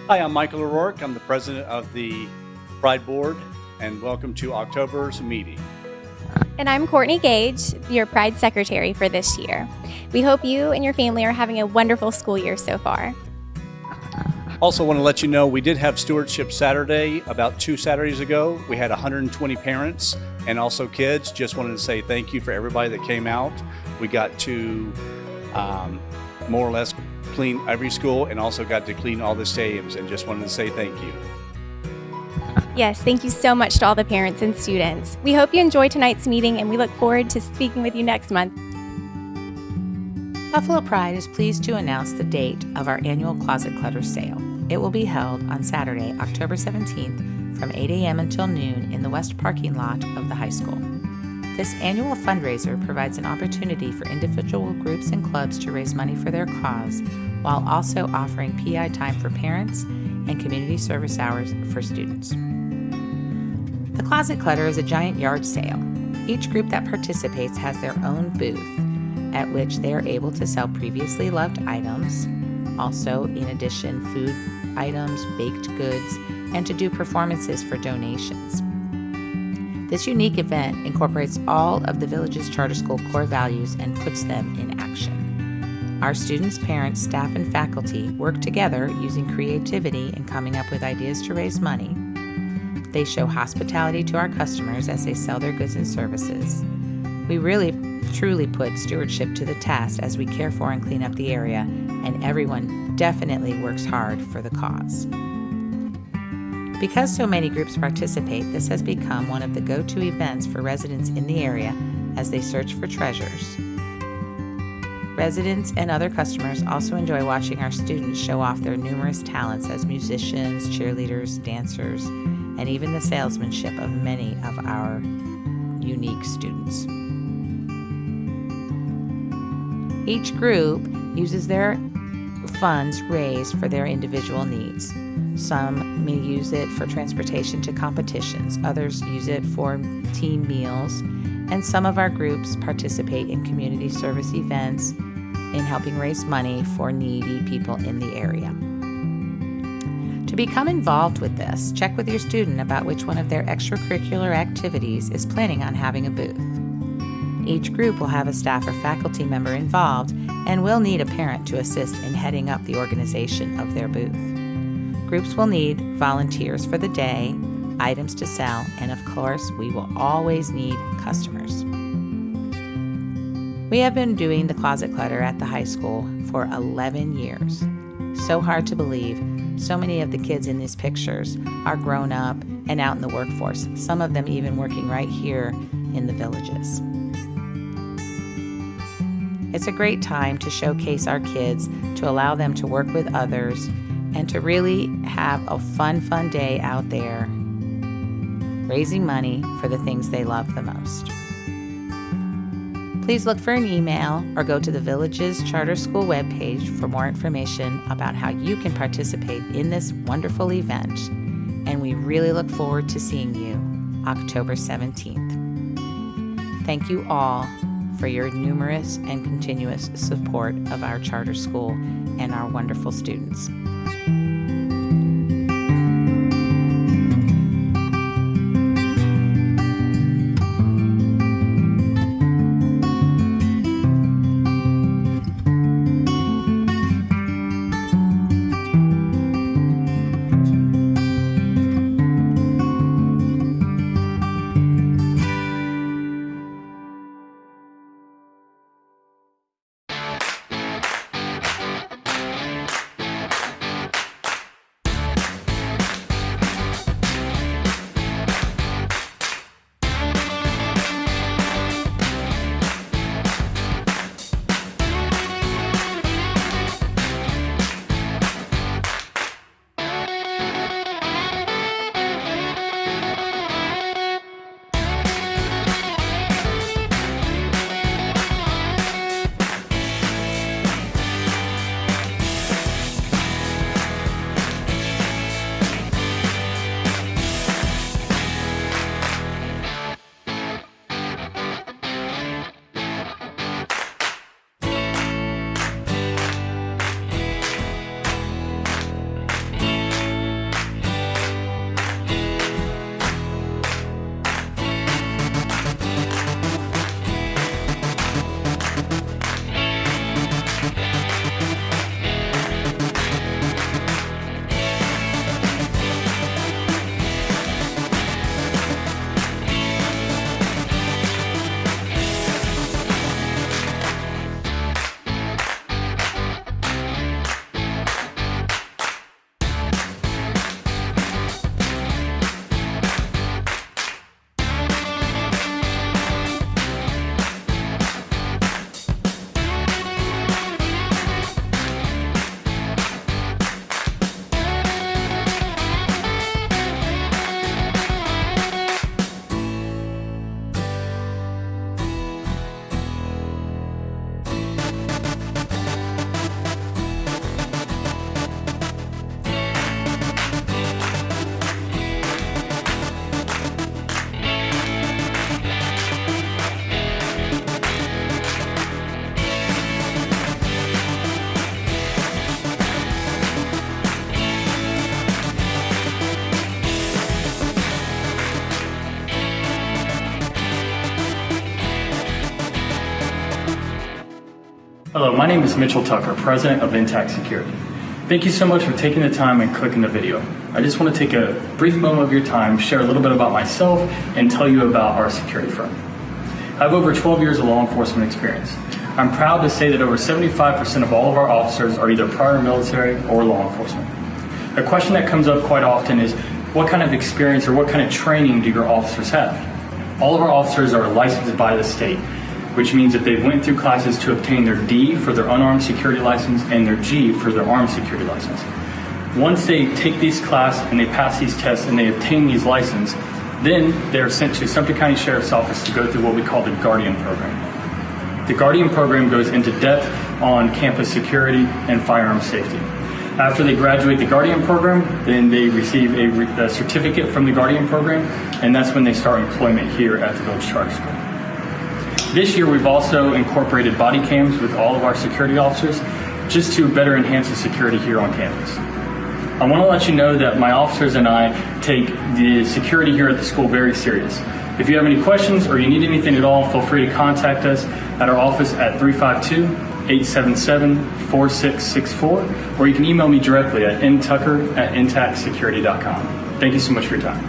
Hi, I'm Michael O'Rourke. I'm the president of the Pride Board, and welcome to October's meeting. And I'm Courtney Gage, your Pride Secretary for this year. We hope you and your family are having a wonderful school year so far. Also want to let you know we did have Stewardship Saturday about 2 Saturdays ago. We had 120 parents and also kids. Just wanted to say thank you for everybody that came out. We got to more or less clean every school and also got to clean all the stadiums, and just wanted to say thank you. Yes, thank you so much to all the parents and students. We hope you enjoy tonight's meeting, and we look forward to speaking with you next month. Buffalo Pride is pleased to announce the date of our annual Closet Clutter sale. It will be held on Saturday, October 17th from 8 a.m. until noon in the west parking lot of the high school. This annual fundraiser provides an opportunity for individual groups and clubs to raise money for their cause, while also offering PI time for parents and community service hours for students. The Closet Clutter is a giant yard sale. Each group that participates has their own booth, at which they are able to sell previously loved items, also in addition food items, baked goods, and to do performances for donations. This unique event incorporates all of the Village's charter school core values and puts them in action. Our students, parents, staff, and faculty work together using creativity and coming up with ideas to raise money. They show hospitality to our customers as they sell their goods and services. We really, truly put stewardship to the test as we care for and clean up the area, and everyone definitely works hard for the cause. Because so many groups participate, this has become one of the go-to events for residents in the area as they search for treasures. Residents and other customers also enjoy watching our students show off their numerous talents as musicians, cheerleaders, dancers, and even the salesmanship of many of our unique students. Each group uses their funds raised for their individual needs. Some may use it for transportation to competitions, others use it for team meals, and some of our groups participate in community service events in helping raise money for needy people in the area. To become involved with this, check with your student about which one of their extracurricular activities is planning on having a booth. Each group will have a staff or faculty member involved and will need a parent to assist in heading up the organization of their booth. Groups will need volunteers for the day, items to sell, and of course, we will always need customers. We have been doing the Closet Clutter at the high school for 11 years. So hard to believe. So many of the kids in these pictures are grown up and out in the workforce, some of them even working right here in the Villages. It's a great time to showcase our kids, to allow them to work with others, and to really have a fun day out there raising money for the things they love the most. Please look for an email or go to the Village's Charter School webpage for more information about how you can participate in this wonderful event. And we really look forward to seeing you October 17th. Thank you all for your numerous and continuous support of our charter school and our wonderful students. Hello, my name is Mitchell Tucker, President of Intact Security. Thank you so much for taking the time and clicking the video. I just want to take a brief moment of your time, share a little bit about myself, and tell you about our security firm. I have over 12 years of law enforcement experience. I'm proud to say that over 75% of all of our officers are either prior military or law enforcement. A question that comes up quite often is, what kind of experience or what kind of training do your officers have? All of our officers are licensed by the state, which means that they went through classes to obtain their D for their unarmed security license and their G for their armed security license. Once they take these classes and they pass these tests and they obtain these licenses, then they're sent to Sumter County Sheriff's Office to go through what we call the Guardian Program. The Guardian Program goes into depth on campus security and firearm safety. After they graduate the Guardian Program, then they receive a certificate from the Guardian Program, and that's when they start employment here at the Village Charter School. This year, we've also incorporated body cams with all of our security officers just to better enhance the security here on campus. I want to let you know that my officers and I take the security here at the school very serious. If you have any questions or you need anything at all, feel free to contact us at our office at 352-877-4664, or you can email me directly at ntucker@intactsecurity.com. Thank you so much for your time.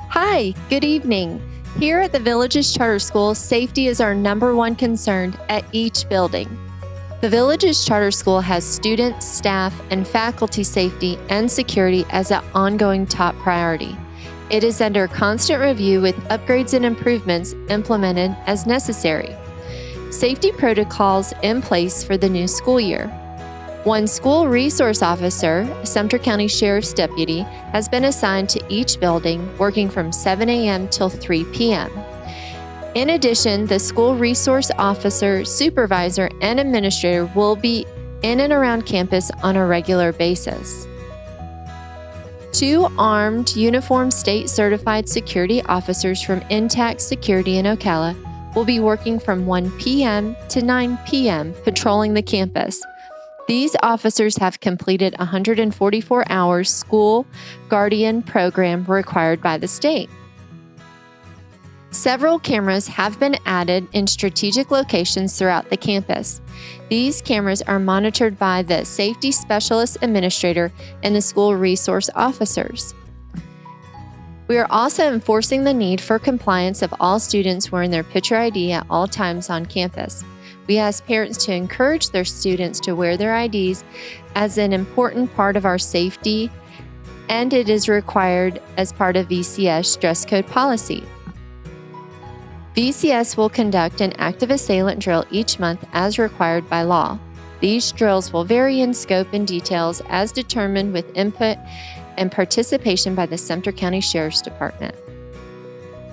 Hi, good evening. Here at the Villages Charter School, safety is our #1 concern at each building. The Villages Charter School has student, staff, and faculty safety and security as an ongoing top priority. It is under constant review with upgrades and improvements implemented as necessary. Safety protocols in place for the new school year. One school resource officer, a Sumter County Sheriff's Deputy, has been assigned to each building, working from 7 a.m. till 3 p.m. In addition, the school resource officer, supervisor, and administrator will be in and around campus on a regular basis. 2 armed, uniformed state-certified security officers from Intact Security in Ocala will be working from 1 p.m. to 9 p.m. patrolling the campus. These officers have completed 144 hours school guardian program required by the state. Several cameras have been added in strategic locations throughout the campus. These cameras are monitored by the Safety Specialist Administrator and the school resource officers. We are also enforcing the need for compliance of all students wearing their picture ID at all times on campus. We ask parents to encourage their students to wear their IDs as an important part of our safety, and it is required as part of VCS dress code policy. VCS will conduct an active assailant drill each month as required by law. These drills will vary in scope and details as determined with input and participation by the Sumter County Sheriff's Department.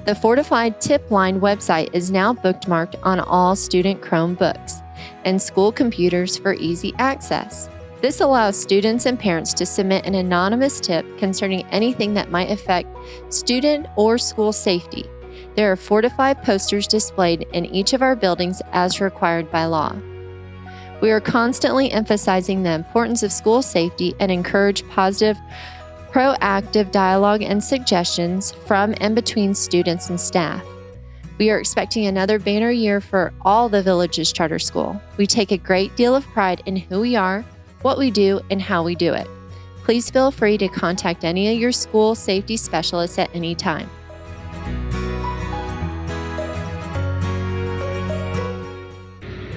The Fortified Tip Line website is now bookmarked on all student Chromebooks and school computers for easy access. This allows students and parents to submit an anonymous tip concerning anything that might affect student or school safety. There are Fortified posters displayed in each of our buildings as required by law. We are constantly emphasizing the importance of school safety and encourage positive, proactive dialogue and suggestions from and between students and staff. We are expecting another banner year for all the Villages Charter School. We take a great deal of pride in who we are, what we do, and how we do it. Please feel free to contact any of your school safety specialists at any time.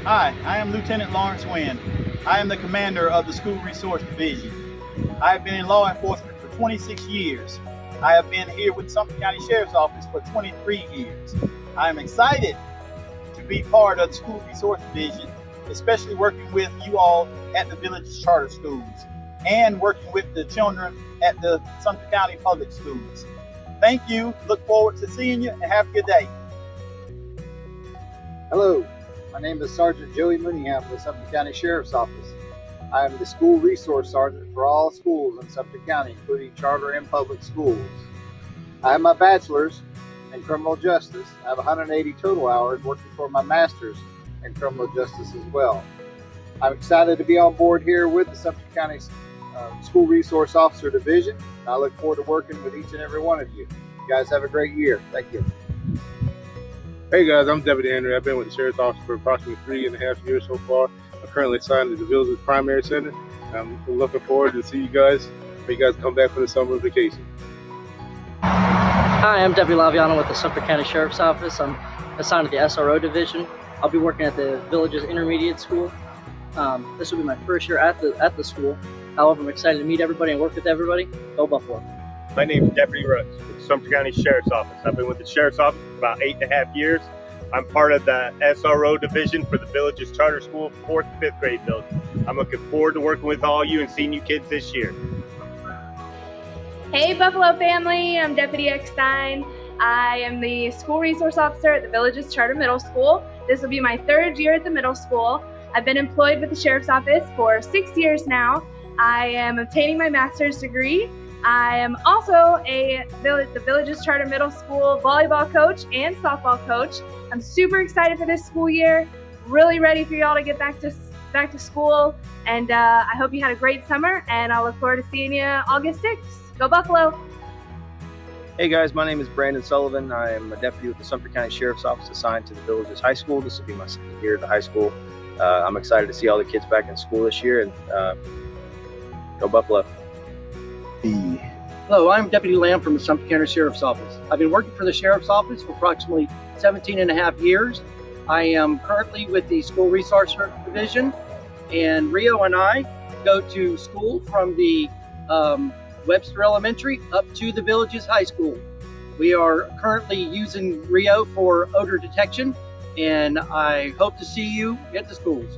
Hi, I am Lieutenant Lawrence Wynn. I am the commander of the School Resource Division. I have been in law enforcement for 26 years. I have been here with Sumter County Sheriff's Office for 23 years. I am excited to be part of the School Resource Division, especially working with you all at the Village Charter Schools and working with the children at the Sumter County Public Schools. Thank you. Look forward to seeing you and have a good day. Hello, my name is Sergeant Joey Mooneyham with Sumter County Sheriff's Office. I am the School Resource Sergeant for all schools in Sumter County, including charter and public schools. I have my bachelor's in criminal justice. I have 180 total hours working for my master's in criminal justice as well. I'm excited to be on board here with the Sumter County School Resource Officer Division. I look forward to working with each and every one of you. You guys have a great year. Thank you. Hey guys, I'm Deputy Henry. I've been with the Sheriff's Office for approximately 3.5 years so far. I'm currently assigned to the Villages Primary Center. I'm looking forward to see you guys when you guys come back from the summer vacation. Hi, I'm Deputy Laviano with the Sumter County Sheriff's Office. I'm assigned to the SRO division. I'll be working at the Villages Intermediate School. This will be my first year at the school. However, I'm excited to meet everybody and work with everybody. Go Buffalo. My name is Deputy Rooks with the Sumter County Sheriff's Office. I've been with the Sheriff's Office for about 8.5 years. I'm part of the SRO division for the Villages Charter School 4th and 5th grade building. I'm looking forward to working with all you and seeing you kids this year. Hey Buffalo family, I'm Deputy Eckstein. I am the School Resource Officer at the Villages Charter Middle School. This will be my 3rd year at the middle school. I've been employed with the Sheriff's Office for 6 years now. I am obtaining my master's degree. I am also the Villages Charter Middle School volleyball coach and softball coach. I'm super excited for this school year. Really ready for y'all to get back to school. And I hope you had a great summer, and I look forward to seeing you August 6th. Go Buffalo! Hey guys, my name is Brandon Sullivan. I am a deputy with the Sumter County Sheriff's Office assigned to the Villages High School. This will be my 2nd year at the high school. I'm excited to see all the kids back in school this year, and go Buffalo. Hello, I'm Deputy Lamb from the Sumter County Sheriff's Office. I've been working for the Sheriff's Office for approximately 17.5 years. I am currently with the School Resource Division, and Rio and I go to school from the Webster Elementary up to the Villages High School. We are currently using Rio for odor detection, and I hope to see you at the schools.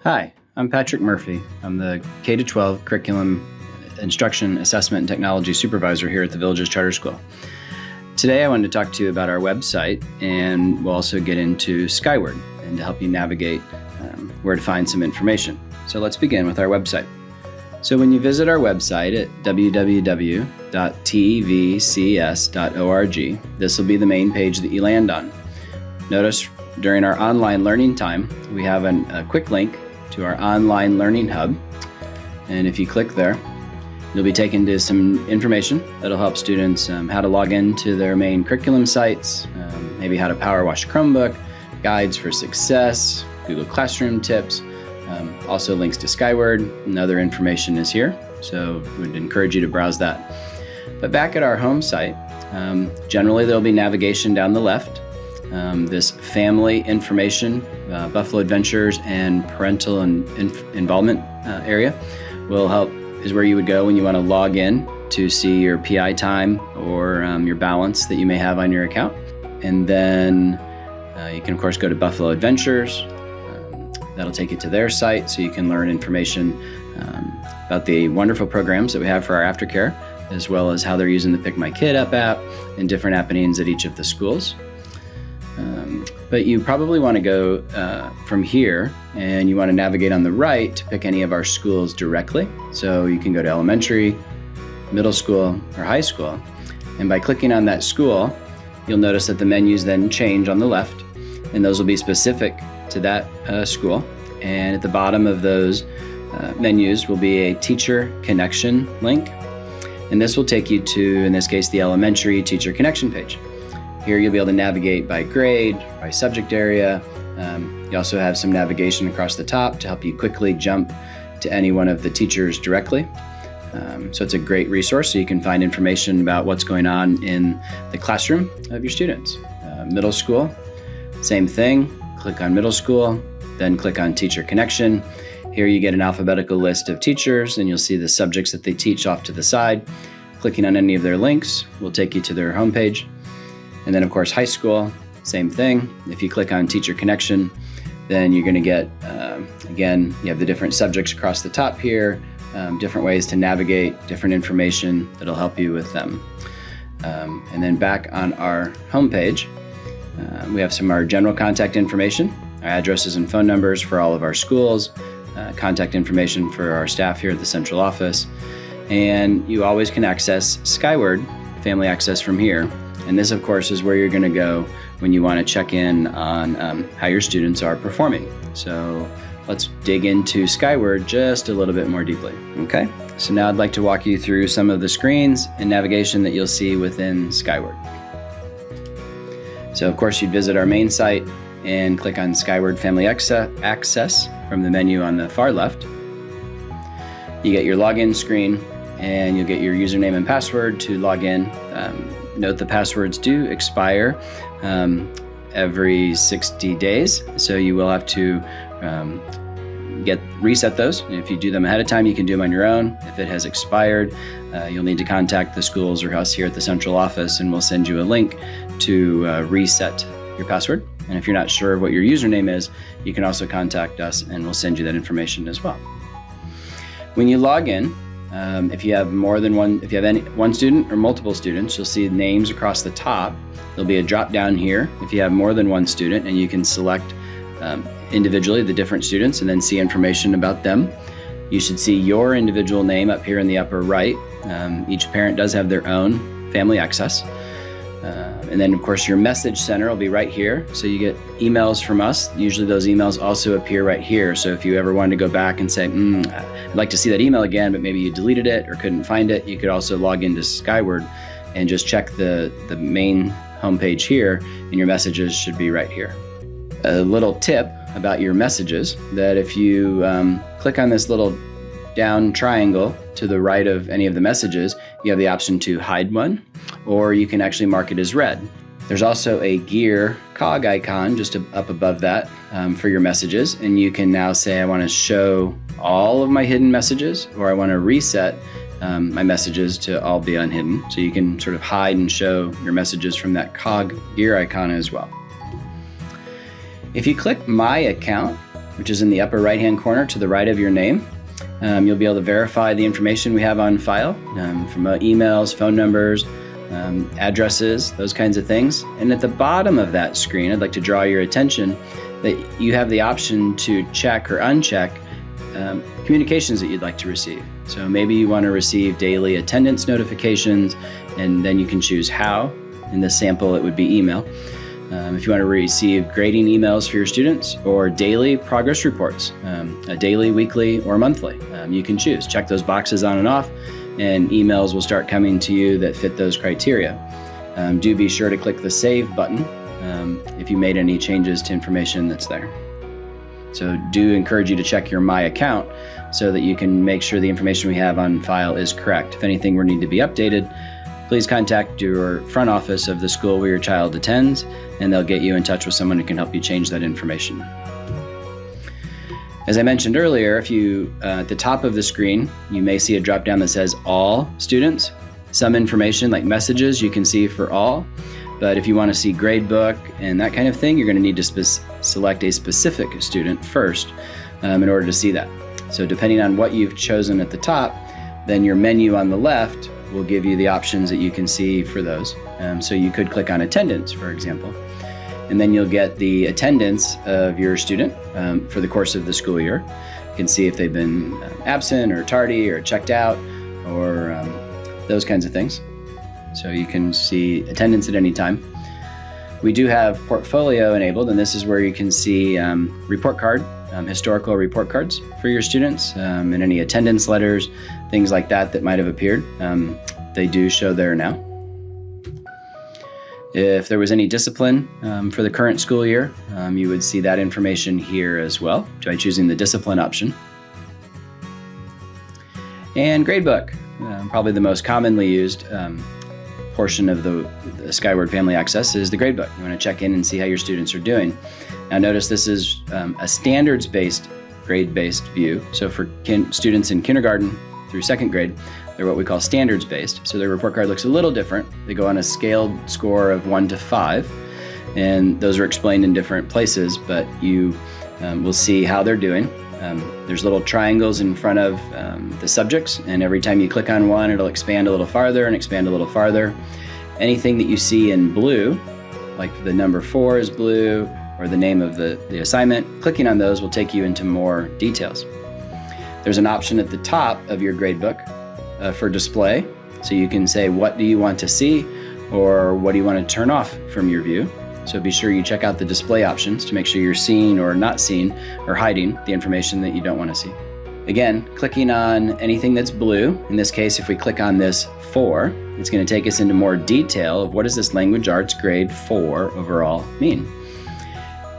Hi, I'm Patrick Murphy. I'm the K-12 Curriculum Instruction Assessment and Technology Supervisor here at the Villages Charter School. Today I wanted to talk to you about our website, and we'll also get into Skyward and to help you navigate where to find some information. So let's begin with our website. So when you visit our website at www.tvcs.org, this will be the main page that you land on. Notice during our online learning time, we have a quick link to our online learning hub. And if you click there, you'll be taken to some information that'll help students how to log into their main curriculum sites, maybe how to power wash a Chromebook, guides for success, Google Classroom tips, also links to Skyward, and other information is here. So we'd encourage you to browse that. But back at our home site, generally there'll be navigation down the left. This family information, Buffalo Adventures, and parental involvement area is where you would go when you want to log in to see your PI time or your balance that you may have on your account. And then you can of course go to Buffalo Adventures. That'll take you to their site so you can learn information about the wonderful programs that we have for our aftercare, as well as how they're using the Pick My Kid Up app and different happenings at each of the schools. But you probably want to go from here, and you want to navigate on the right to pick any of our schools directly. So you can go to elementary, middle school, or high school. And by clicking on that school, you'll notice that the menus then change on the left, and those will be specific to that school. And at the bottom of those menus will be a teacher connection link. And this will take you to, in this case, the elementary teacher connection page. Here you'll be able to navigate by grade, by subject area. You also have some navigation across the top to help you quickly jump to any one of the teachers directly. So it's a great resource so you can find information about what's going on in the classroom of your students. Middle school, same thing. Click on middle school, then click on teacher connection. Here you get an alphabetical list of teachers, and you'll see the subjects that they teach off to the side. Clicking on any of their links will take you to their homepage. And then of course high school, same thing. If you click on teacher connection, then you're going to get, again, you have the different subjects across the top here, different ways to navigate, different information that'll help you with them. And then back on our homepage, we have some of our general contact information, our addresses and phone numbers for all of our schools, contact information for our staff here at the central office. And you always can access Skyward Family Access from here. And this, of course, is where you're going to go when you want to check in on how your students are performing. So let's dig into Skyward just a little bit more deeply. Okay, so now I'd like to walk you through some of the screens and navigation that you'll see within Skyward. So of course you'd visit our main site and click on Skyward Family Access from the menu on the far left. You get your login screen and you'll get your username and password to log in. Note the passwords do expire every 60 days, so you will have to reset those. If you do them ahead of time, you can do them on your own. If it has expired, you'll need to contact the schools or us here at the central office, and we'll send you a link to reset your password. And if you're not sure what your username is, you can also contact us and we'll send you that information as well. When you log in, if you have one student or multiple students, you'll see names across the top. There'll be a drop down here if you have more than one student, and you can select individually the different students and then see information about them. You should see your individual name up here in the upper right. Each parent does have their own family access. And then of course your message center will be right here. So you get emails from us. Usually those emails also appear right here. So if you ever wanted to go back and say, I'd like to see that email again, but maybe you deleted it or couldn't find it, you could also log into Skyward and just check the main homepage here, and your messages should be right here. A little tip about your messages, that if you click on this little down triangle to the right of any of the messages, you have the option to hide one, or you can actually mark it as read. There's also a gear cog icon just up above that for your messages, and you can now say, I want to show all of my hidden messages, or I want to reset my messages to all be unhidden. So you can sort of hide and show your messages from that cog gear icon as well. If you click My Account, which is in the upper right-hand corner to the right of your name, you'll be able to verify the information we have on file from emails, phone numbers, addresses, those kinds of things. And at the bottom of that screen, I'd like to draw your attention that you have the option to check or uncheck communications that you'd like to receive. So maybe you want to receive daily attendance notifications, and then you can choose how. In this sample, it would be email. If you want to receive grading emails for your students, or daily progress reports, daily, weekly, or monthly, you can choose. Check those boxes on and off, and emails will start coming to you that fit those criteria. Do be sure to click the Save button if you made any changes to information that's there. So do encourage you to check your My Account so that you can make sure the information we have on file is correct. If anything were need to be updated, please contact your front office of the school where your child attends, and they'll get you in touch with someone who can help you change that information. As I mentioned earlier, if you at the top of the screen, you may see a drop down that says All Students. Some information like messages you can see for all, but if you want to see gradebook and that kind of thing, you're going to need to select a specific student first in order to see that. So depending on what you've chosen at the top, then your menu on the left will give you the options that you can see for those. So you could click on attendance, for example, and then you'll get the attendance of your student for the course of the school year. You can see if they've been absent or tardy or checked out or those kinds of things. So you can see attendance at any time. We do have portfolio enabled, and this is where you can see report card, historical report cards for your students, and any attendance letters, things like that that might have appeared. They do show there now. If there was any discipline for the current school year, you would see that information here as well by choosing the discipline option. And gradebook, probably the most commonly used portion of the Skyward Family Access is the gradebook. You want to check in and see how your students are doing. Now notice this is a standards-based, grade-based view. So for students in kindergarten through second grade, they're what we call standards-based. So their report card looks a little different. They go on a scaled score of 1 to 5, and those are explained in different places, but you will see how they're doing. There's little triangles in front of the subjects, and every time you click on one, it'll expand a little farther and expand a little farther. Anything that you see in blue, like the number 4 is blue, or the name of the assignment, clicking on those will take you into more details. There's an option at the top of your gradebook for display, so you can say what do you want to see, or what do you want to turn off from your view. So be sure you check out the display options to make sure you're seeing or not seeing or hiding the information that you don't want to see. Again, clicking on anything that's blue, in this case if we click on this 4, it's going to take us into more detail of what does this language arts grade 4 overall mean.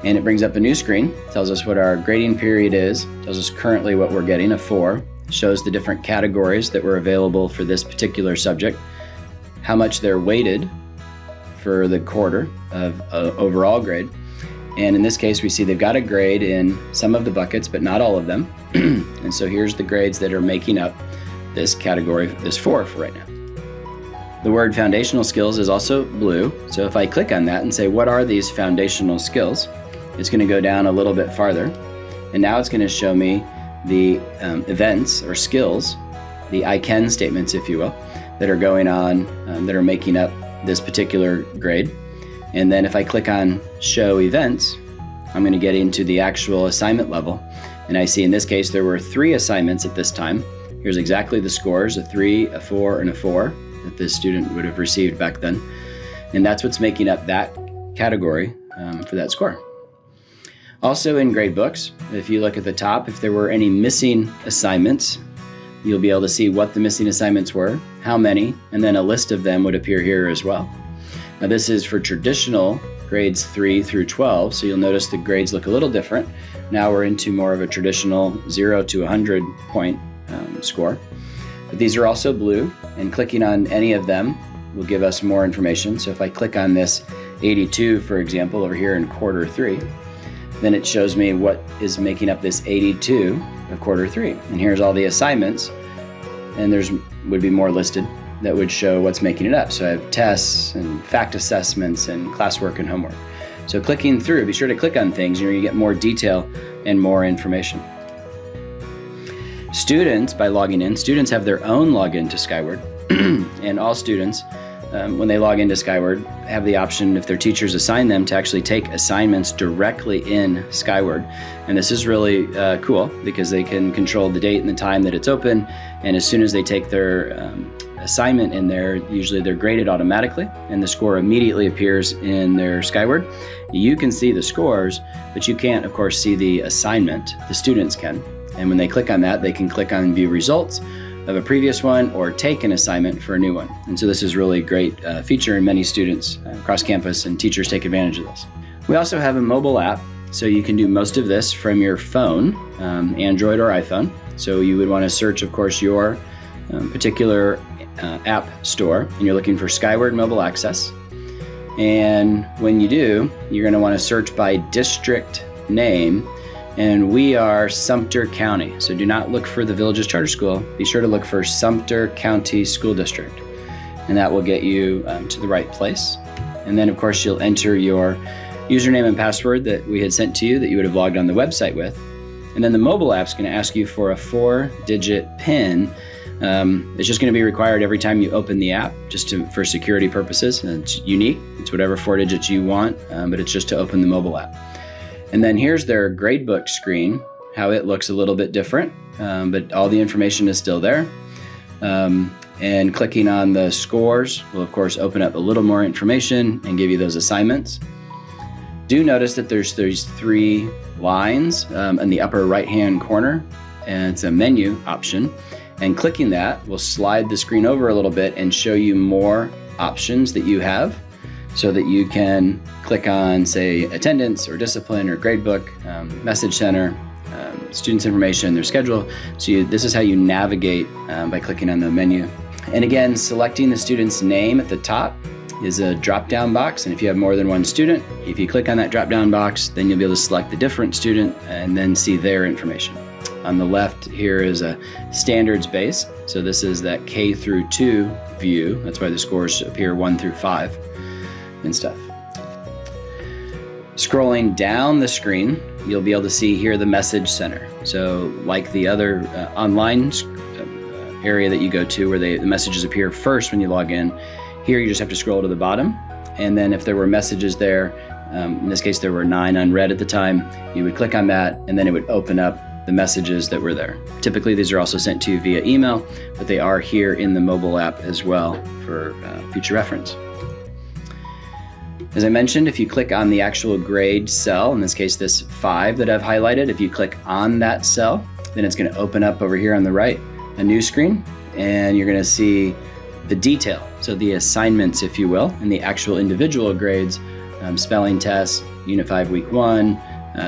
And it brings up a new screen, tells us what our grading period is, tells us currently what we're getting, a 4, shows the different categories that were available for this particular subject, how much they're weighted for the quarter of overall grade. And in this case, we see they've got a grade in some of the buckets, but not all of them. And so here's the grades that are making up this category, this 4 for right now. The word foundational skills is also blue. So if I click on that and say, what are these foundational skills? It's going to go down a little bit farther. And now it's going to show me the events or skills, the I can statements, if you will, that are going on, that are making up this particular grade. And then if I click on show events, I'm going to get into the actual assignment level. And I see in this case, there were 3 assignments at this time. Here's exactly the scores, a 3, a 4, and a 4 that this student would have received back then. And that's what's making up that category for that score. Also in grade books, if you look at the top, if there were any missing assignments, you'll be able to see what the missing assignments were, how many, and then a list of them would appear here as well. Now this is for traditional grades 3 through 12, so you'll notice the grades look a little different. Now we're into more of a traditional 0 to 100 point score. But these are also blue, and clicking on any of them will give us more information. So if I click on this 82, for example, over here in quarter 3, then it shows me what is making up this 82 of quarter 3. And here's all the assignments, and there's would be more listed that would show what's making it up. So I have tests and fact assessments and classwork and homework. So clicking through, be sure to click on things, you're going to get more detail and more information. Students, by logging in, students have their own login to Skyward. And all students, when they log into Skyward, have the option, if their teachers assign them, to actually take assignments directly in Skyward. And this is really cool because they can control the date and the time that it's open. And as soon as they take their assignment in there, usually they're graded automatically and the score immediately appears in their Skyward. You can see the scores, but you can't, of course, see the assignment. The students can. And when they click on that, they can click on view results of a previous one or take an assignment for a new one. And so this is really a great feature, and many students across campus and teachers take advantage of this. We also have a mobile app, so you can do most of this from your phone, Android or iPhone. So you would want to search, of course, your particular app store, and you're looking for Skyward Mobile Access. And when you do, you're going to want to search by district name. And we are Sumter County, so do not look for the Villages Charter School. Be sure to look for Sumter County School District, and that will get you to the right place. And then, of course, you'll enter your username and password that we had sent to you that you would have logged on the website with. And then the mobile app's going to ask you for a 4-digit PIN. It's just going to be required every time you open the app, just for security purposes. And it's unique. It's whatever 4 digits you want, but it's just to open the mobile app. And then here's their gradebook screen, how it looks a little bit different, but all the information is still there. And clicking on the scores will, of course, open up a little more information and give you those assignments. Do notice that there's 3 lines in the upper right-hand corner, and it's a menu option. And clicking that will slide the screen over a little bit and show you more options that you have, so that you can click on, say, attendance or discipline or gradebook, message center, students' information, their schedule. So this is how you navigate by clicking on the menu. And again, selecting the student's name at the top is a drop-down box. And if you have more than one student, if you click on that drop-down box, then you'll be able to select the different student and then see their information. On the left here is a standards base. So this is that K through 2 view. That's why the scores appear 1 through 5. And stuff. Scrolling down the screen, you'll be able to see here the message center. So like the other online area that you go to where the messages appear first when you log in, here you just have to scroll to the bottom. And then if there were messages there, in this case there were 9 unread at the time, you would click on that and then it would open up the messages that were there. Typically these are also sent to you via email, but they are here in the mobile app as well for future reference. As I mentioned, if you click on the actual grade cell, in this case this 5 that I've highlighted, if you click on that cell, then it's going to open up over here on the right a new screen, and you're going to see the detail, so the assignments, if you will, and the actual individual grades, spelling tests, Unit 5 Week 1,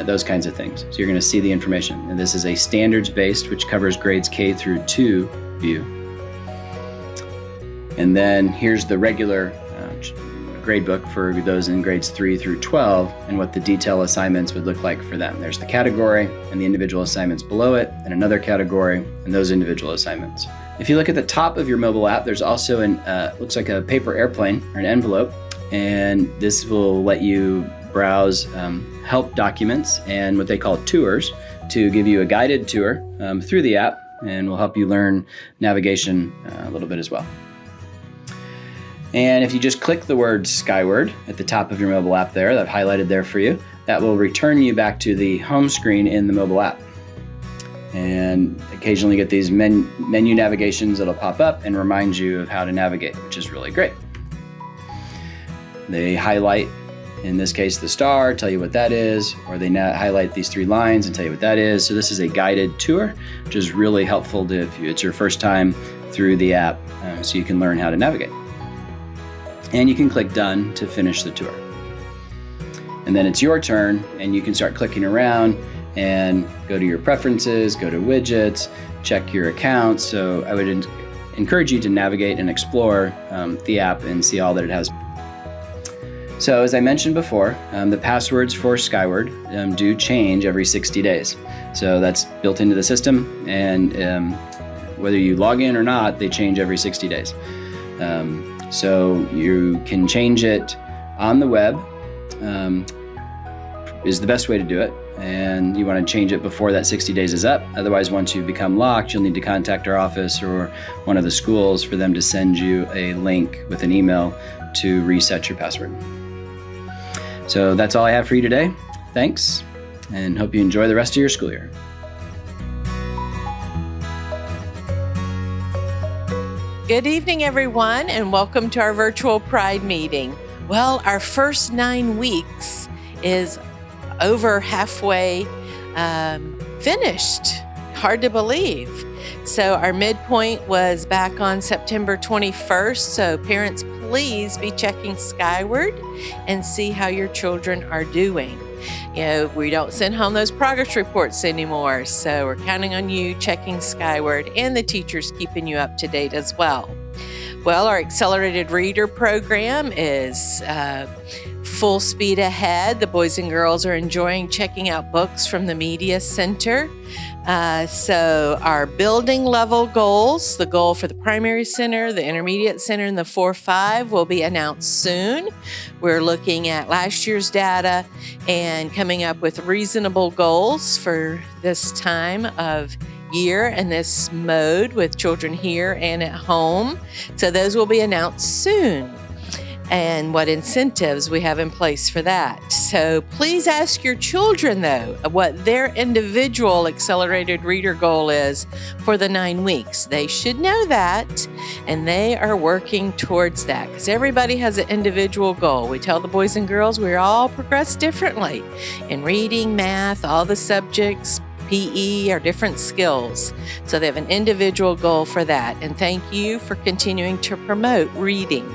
those kinds of things. So you're going to see the information. And this is a standards-based, which covers grades K through 2 view. And then here's the regular grade book for those in grades 3 through 12 and what the detail assignments would look like for them. There's the category and the individual assignments below it, and another category and those individual assignments. If you look at the top of your mobile app, there's also looks like a paper airplane or an envelope, and this will let you browse help documents and what they call tours to give you a guided tour through the app, and will help you learn navigation a little bit as well. And if you just click the word Skyward at the top of your mobile app there, that I've highlighted there for you, that will return you back to the home screen in the mobile app. And occasionally you get these menu navigations that'll pop up and remind you of how to navigate, which is really great. They highlight, in this case, the star, tell you what that is, or they highlight these 3 lines and tell you what that is. So this is a guided tour, which is really helpful if it's your first time through the app, so you can learn how to navigate. And you can click Done to finish the tour. And then it's your turn, and you can start clicking around and go to your preferences, go to widgets, check your accounts. So I would encourage you to navigate and explore the app and see all that it has. So as I mentioned before, the passwords for Skyward do change every 60 days. So that's built into the system, and whether you log in or not, they change every 60 days. So you can change it on the web, is the best way to do it. And you want to change it before that 60 days is up. Otherwise, once you become locked, you'll need to contact our office or one of the schools for them to send you a link with an email to reset your password. So that's all I have for you today. Thanks, and hope you enjoy the rest of your school year. Good evening, everyone, and welcome to our virtual Pride meeting. Well, our first 9 weeks is over halfway finished. Hard to believe. So our midpoint was back on September 21st. So parents, please be checking Skyward and see how your children are doing. You know, we don't send home those progress reports anymore, so we're counting on you checking Skyward and the teachers keeping you up to date as well. Well, our accelerated reader program is full speed ahead. The boys and girls are enjoying checking out books from the Media Center. So our building level goals, the goal for the primary center, the intermediate center, and the 4-5 will be announced soon. We're looking at last year's data and coming up with reasonable goals for this time of year and this mode with children here and at home. So those will be announced soon, and what incentives we have in place for that. So please ask your children, though, what their individual accelerated reader goal is for the 9 weeks. They should know that, and they are working towards that, because everybody has an individual goal. We tell the boys and girls we all progress differently in reading, math, all the subjects, PE, or different skills. So they have an individual goal for that. And thank you for continuing to promote reading.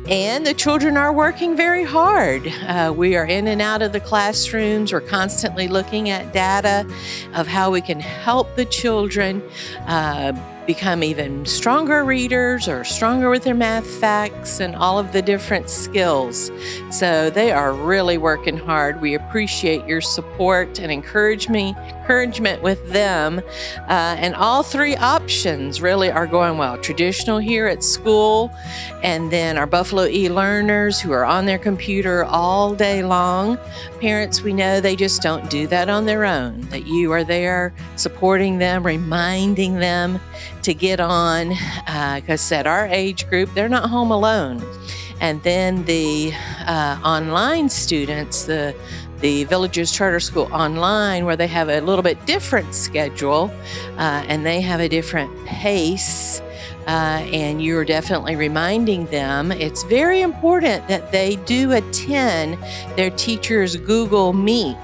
And the children are working very hard. We are in and out of the classrooms. We're constantly looking at data of how we can help the children become even stronger readers or stronger with their math facts and all of the different skills. So they are really working hard. We appreciate your support and encouragement with them. And all 3 options really are going well. Traditional here at school, and then our Buffalo e-learners who are on their computer all day long. Parents, we know they just don't do that on their own, that you are there supporting them, reminding them to get on, because at our age group, they're not home alone. And then the online students, the Villages Charter School Online, where they have a little bit different schedule and they have a different pace, and you're definitely reminding them. It's very important that they do attend their teacher's Google Meet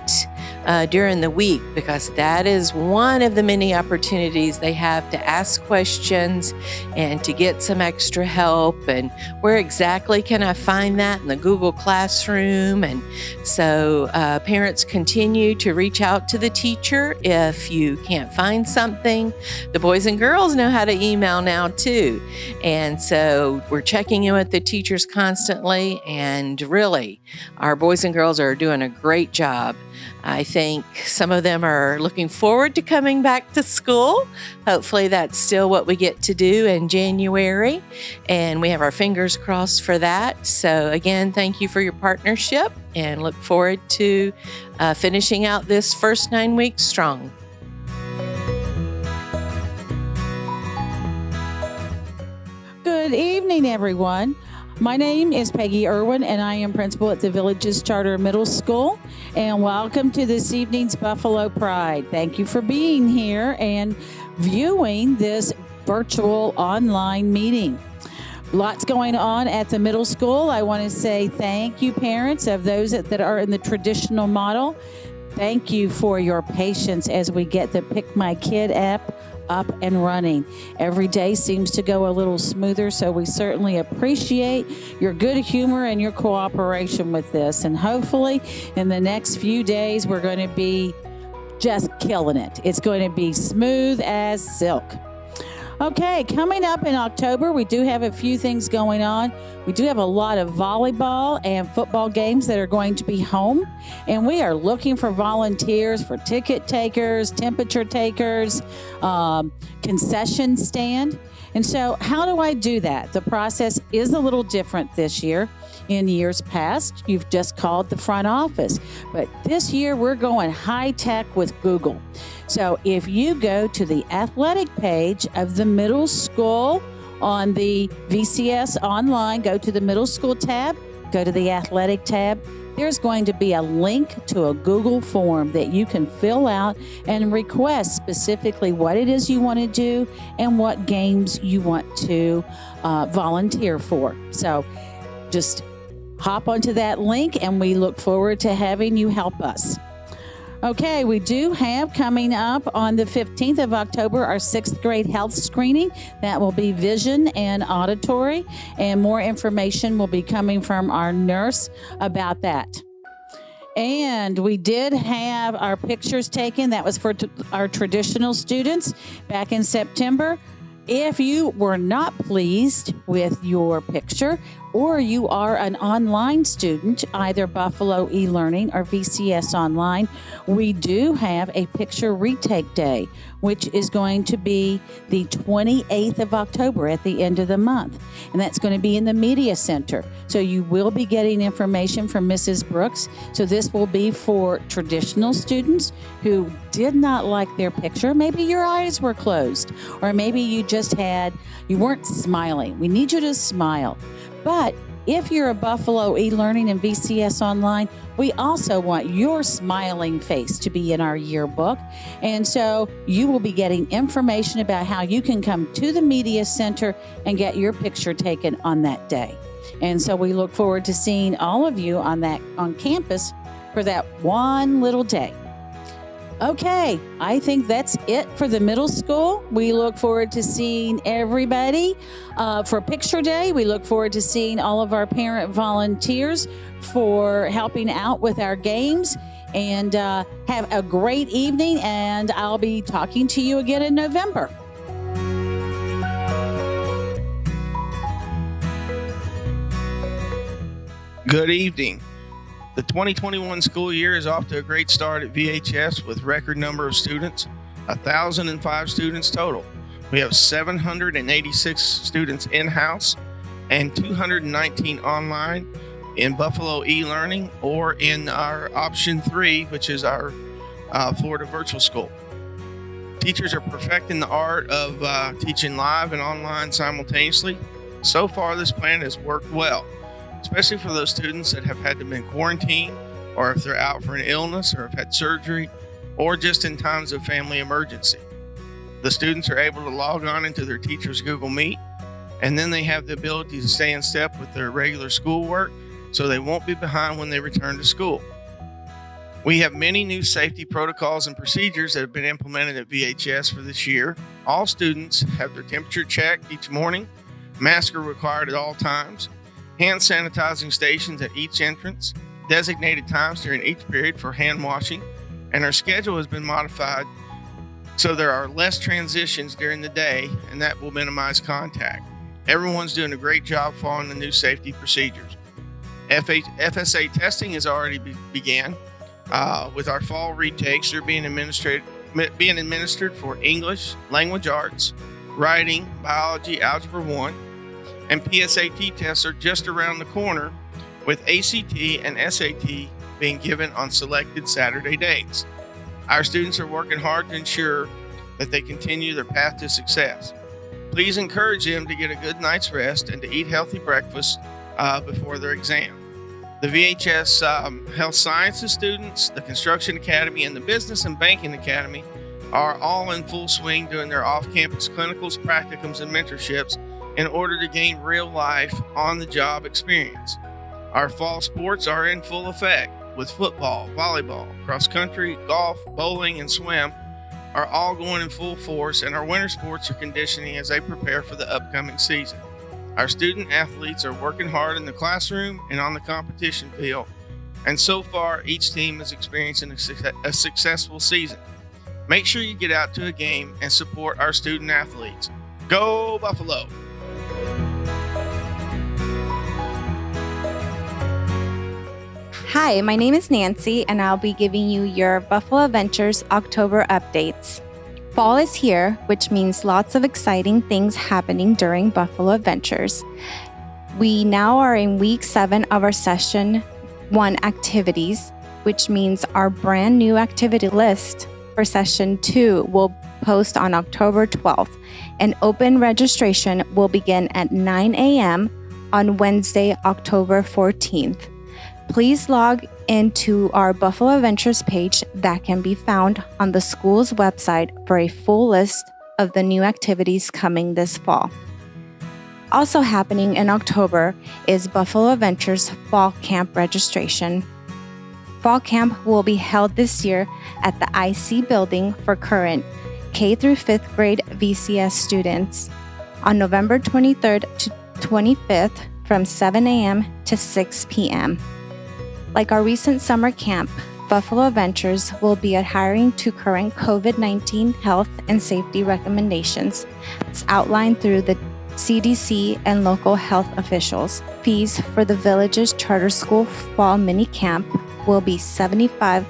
during the week, because that is one of the many opportunities they have to ask questions and to get some extra help. And where exactly can I find that? In the Google Classroom. And so parents continue to reach out to the teacher if you can't find something. The boys and girls know how to email now too. And so we're checking in with the teachers constantly, and really, our boys and girls are doing a great job. I think some of them are looking forward to coming back to school. Hopefully that's still what we get to do in January, and we have our fingers crossed for that. So again, thank you for your partnership, and look forward to finishing out this first 9 weeks strong. Good evening, everyone. My name is Peggy Irwin, and I am principal at the Villages Charter Middle School. And welcome to this evening's Buffalo Pride. Thank you for being here and viewing this virtual online meeting. Lots going on at the middle school. I want to say thank you, parents of those that are in the traditional model. Thank you for your patience as we get the Pick My Kid app up and running. Every day seems to go a little smoother, so we certainly appreciate your good humor and your cooperation with this. And hopefully in the next few days, we're going to be just killing it. It's going to be smooth as silk. Okay, coming up in October, we do have a few things going on. We do have a lot of volleyball and football games that are going to be home, and we are looking for volunteers for ticket takers, temperature takers, concession stand. And so how do I do that? The process is a little different this year. In years past, you've just called the front office, but this year we're going high tech with Google. So if you go to the athletic page of the middle school on the VCS online, go to the middle school tab, go to the athletic tab, there's going to be a link to a Google form that you can fill out and request specifically what it is you want to do and what games you want to volunteer for. So just hop onto that link, and we look forward to having you help us. Okay, we do have coming up on the 15th of October our 6th grade health screening. That will be vision and auditory, and more information will be coming from our nurse about that. And we did have our pictures taken. That was for our traditional students back in September. If you were not pleased with your picture, or you are an online student, either Buffalo eLearning or VCS Online, we do have a picture retake day, which is going to be the 28th of October at the end of the month. And that's going to be in the Media Center. So you will be getting information from Mrs. Brooks. So this will be for traditional students who did not like their picture. Maybe your eyes were closed, or maybe you weren't smiling. We need you to smile. But if you're a Buffalo eLearning and VCS Online, we also want your smiling face to be in our yearbook. And so you will be getting information about how you can come to the Media Center and get your picture taken on that day. And so we look forward to seeing all of you on campus for that one little day. Okay, I think that's it for the middle school. We look forward to seeing everybody for Picture Day. We look forward to seeing all of our parent volunteers for helping out with our games. And have a great evening, and I'll be talking to you again in November. Good evening. The 2021 school year is off to a great start at VHS with record number of students, 1,005 students total. We have 786 students in-house and 219 online in Buffalo eLearning or in our option 3, which is our Florida virtual school. Teachers are perfecting the art of teaching live and online simultaneously. So far, this plan has worked well, especially for those students that have had to be quarantined, or if they're out for an illness or have had surgery, or just in times of family emergency. The students are able to log on into their teacher's Google Meet, and then they have the ability to stay in step with their regular schoolwork so they won't be behind when they return to school. We have many new safety protocols and procedures that have been implemented at VHS for this year. All students have their temperature checked each morning. Masks are required at all times. Hand sanitizing stations at each entrance. Designated times during each period for hand washing. And our schedule has been modified so there are less transitions during the day, and that will minimize contact. Everyone's doing a great job following the new safety procedures. FSA testing has already began. With our fall retakes, they're being administered for English, language arts, writing, biology, algebra 1, and PSAT tests are just around the corner, with ACT and SAT being given on selected Saturday dates. Our students are working hard to ensure that they continue their path to success. Please encourage them to get a good night's rest and to eat healthy breakfast before their exam. The VHS Health Sciences students, the Construction Academy, and the Business and Banking Academy are all in full swing doing their off-campus clinicals, practicums, and mentorships in order to gain real-life, on-the-job experience. Our fall sports are in full effect, with football, volleyball, cross-country, golf, bowling, and swim are all going in full force, and our winter sports are conditioning as they prepare for the upcoming season. Our student athletes are working hard in the classroom and on the competition field, and so far each team is experiencing a successful season. Make sure you get out to a game and support our student athletes. Go Buffalo! Hi, my name is Nancy, and I'll be giving you your Buffalo Adventures October updates. Fall is here, which means lots of exciting things happening during Buffalo Adventures. We now are in week 7 of our session 1 activities, which means our brand new activity list for session 2 will post on October 12th, and open registration will begin at 9 a.m. on Wednesday, October 14th. Please log into our Buffalo Adventures page that can be found on the school's website for a full list of the new activities coming this fall. Also happening in October is Buffalo Adventures Fall Camp registration. Fall Camp will be held this year at the IC building for current K through 5th grade VCS students on November 23rd to 25th from 7 a.m. to 6 p.m. Like our recent summer camp, Buffalo Adventures will be adhering to current COVID-19 health and safety recommendations as outlined through the CDC and local health officials. Fees for the Village's Charter School Fall Mini Camp will be $75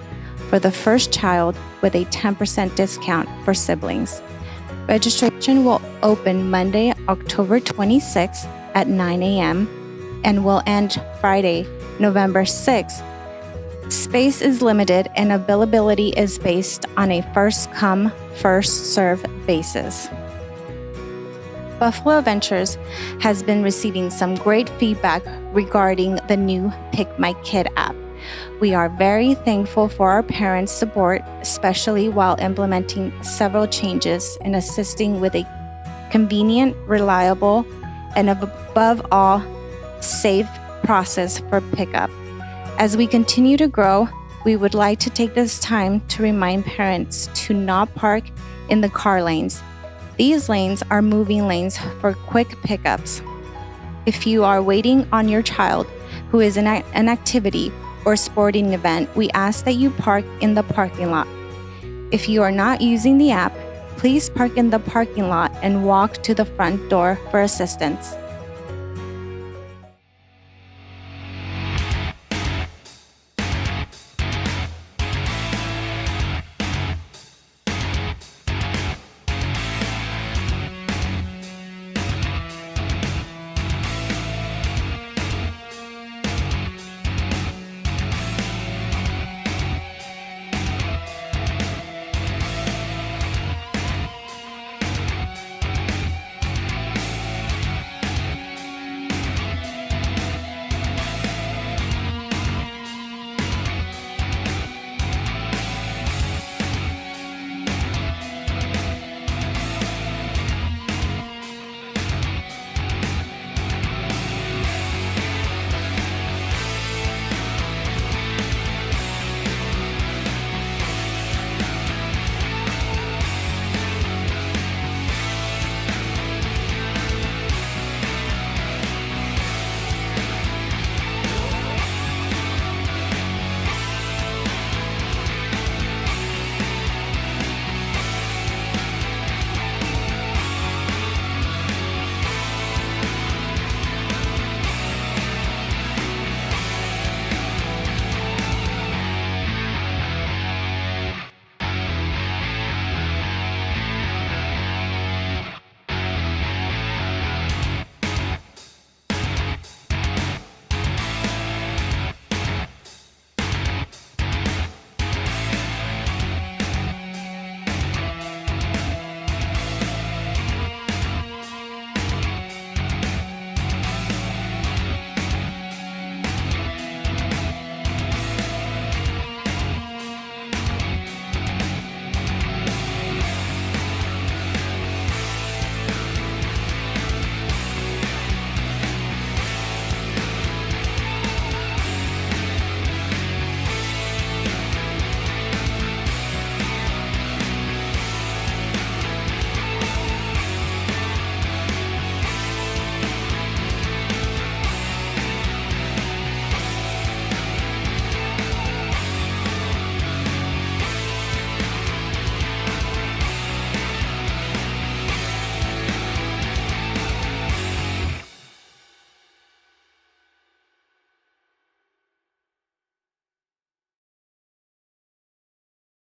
for the first child with a 10% discount for siblings. Registration will open Monday, October 26th at 9 a.m. and will end Friday, November 6th. Space is limited and availability is based on a first-come, first-served basis. Buffalo Adventures has been receiving some great feedback regarding the new Pick My Kid app. We are very thankful for our parents' support, especially while implementing several changes and assisting with a convenient, reliable, and above all, safe process for pickup. As we continue to grow, we would like to take this time to remind parents to not park in the car lanes. These lanes are moving lanes for quick pickups. If you are waiting on your child who is in an activity or sporting event, we ask that you park in the parking lot. If you are not using the app, please park in the parking lot and walk to the front door for assistance.